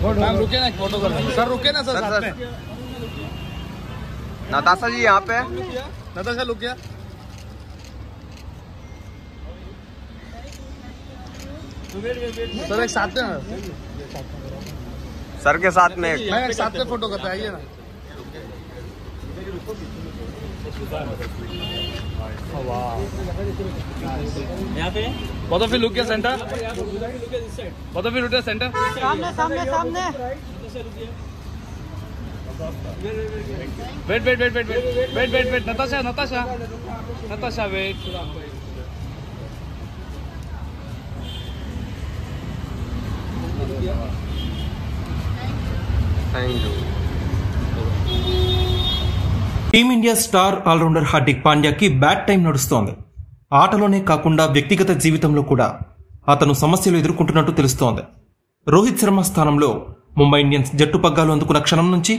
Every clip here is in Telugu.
मैम रुके ना, फोटो कर सर, रुके ना सर, साथ में। नताशा जी यहाँ पे, नताशा लुक गया सर, एक साथ में, सर के साथ में मैं एक साथ में फोटो करते, आइए ना। यहाँ पे बहुत ऑफ लुक सेंटर, बहुत ऑफ लुक सेंटर, सामने सामने सामने। Wait wait wait wait wait wait wait wait Natasha Natasha Natasha wait. Thank you. Team India star allrounder Hardik పాండ్యాకి బ్యాడ్ టైం నడుస్తోంది. ఆటలోనే కాకుండా వ్యక్తిగత జీవితంలో కూడా అతను సమస్యలు ఎదుర్కొంటున్నట్టు తెలుస్తోంది. రోహిత్ శర్మ స్థానంలో ముంబై ఇండియన్స్ జట్టు పగ్గాలు అందుకున్న క్షణం నుంచి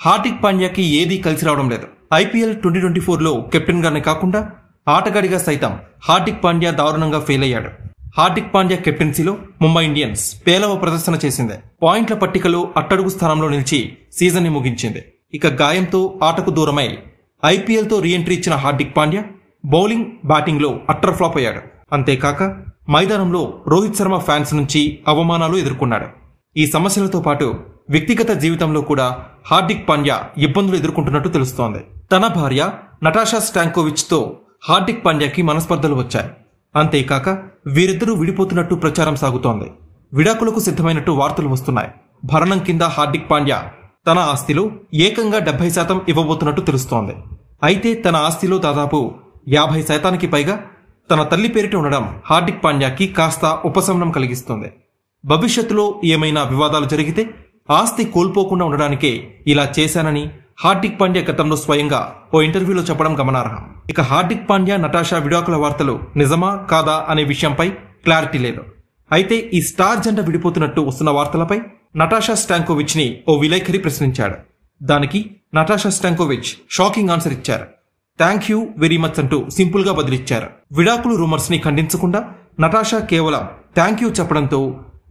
హార్దిక్ పాండ్యాకి ఏదీ కలిసి రావడం లేదు. ఐపీఎల్ 2024లో కెప్టెన్ గానే కాకుండా ఆటగాడిగా సైతం హార్దిక్ పాండ్యా దారుణంగా ఫెయిల్ అయ్యాడు. హార్దిక్ పాండ్యా కెప్టెన్సీలో ముంబై ఇండియన్స్ పేలవ ప్రదర్శన చేసింది. పాయింట్ల పట్టికలో అట్టడుగు స్థానంలో నిలిచి సీజన్ ని ముగించింది. ఇక గాయంతో ఆటకు దూరమై ఐపీఎల్తో రీఎంట్రీ ఇచ్చిన హార్దిక్ పాండ్యా బౌలింగ్, బ్యాటింగ్లో అట్టర్ ఫ్లాప్ అయ్యాడు. అంతేకాక మైదానంలో రోహిత్ శర్మ ఫ్యాన్స్ నుంచి అవమానాలు ఎదుర్కొన్నాడు. ఈ సమస్యలతో పాటు వ్యక్తిగత జీవితంలో కూడా హార్దిక్ పాండ్యా ఇబ్బందులు ఎదుర్కొంటున్నట్టు తెలుస్తోంది. తన భార్య నటాషా స్టాంకోవిచ్ తో హార్దిక్ పాండ్యాకి మనస్పర్ధలు వచ్చాయి. అంతేకాక వీరిద్దరూ విడిపోతున్నట్టు ప్రచారం సాగుతోంది. విడాకులకు సిద్ధమైనట్టు వార్తలు వస్తున్నాయి. భరణం కింద హార్దిక్ పాండ్యా తన ఆస్తిలో ఏకంగా 70% ఇవ్వబోతున్నట్టు తెలుస్తోంది. అయితే తన ఆస్తిలో దాదాపు 50% పైగా తన తల్లి పేరిట ఉండడం హార్దిక్ పాండ్యాకి కాస్త ఉపశమనం కలిగిస్తుంది. భవిష్యత్తులో ఏమైనా వివాదాలు జరిగితే ఆస్తి కోల్పోకుండా ఉండడానికే ఇలా చేశానని హార్దిక్ పాండ్యా గతంలో స్వయంగా ఓ ఇంటర్వ్యూలో చెప్పడం గమనార్హం. ఇక హార్దిక్ పాండ్యా నటాషా విడాకుల వార్తలు నిజమా కాదా అనే విషయంపై క్లారిటీ లేదు. అయితే ఈ స్టార్ జంట విడిపోతున్నట్టు వస్తున్న వార్తలపై నటాషా స్టాంకోవిచ్ ని ఓ విలేఖరి ప్రశ్నించాడు. దానికి నటాషా స్టాంకోవిచ్ షాకింగ్ ఆన్సర్ ఇచ్చారు. థ్యాంక్ యూ వెరీ మచ్ అంటూ సింపుల్ గా బదిలిచ్చారు. విడాకులు రూమర్స్ ని ఖండించకుండా నటాషా కేవలం థ్యాంక్ యూ చెప్పడంతో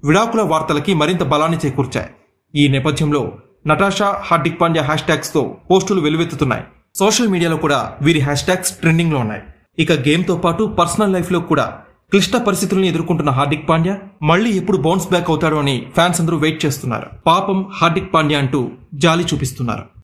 విడాకుల వార్తలకి మరింత బలాన్ని చేకూర్చాయి. ఈ నేపథ్యంలో Natasha Hardik Pandya hash tags తో పోస్టులు వెలువెత్తుతున్నాయి. సోషల్ మీడియాలో కూడా వీరి హ్యాష్ ట్యాగ్స్ ట్రెండింగ్ లో ఉన్నాయి. ఇక గేమ్ తో పాటు పర్సనల్ లైఫ్ లో కూడా క్లిష్ట పరిస్థితులను ఎదుర్కొంటున్న హార్దిక్ పాండ్యా మళ్లీ ఎప్పుడు బౌన్స్ బ్యాక్ అవుతాడో అని ఫ్యాన్స్ అందరూ వెయిట్ చేస్తున్నారు. పాపం హార్దిక్ పాండ్యా అంటూ జాలి చూపిస్తున్నారు.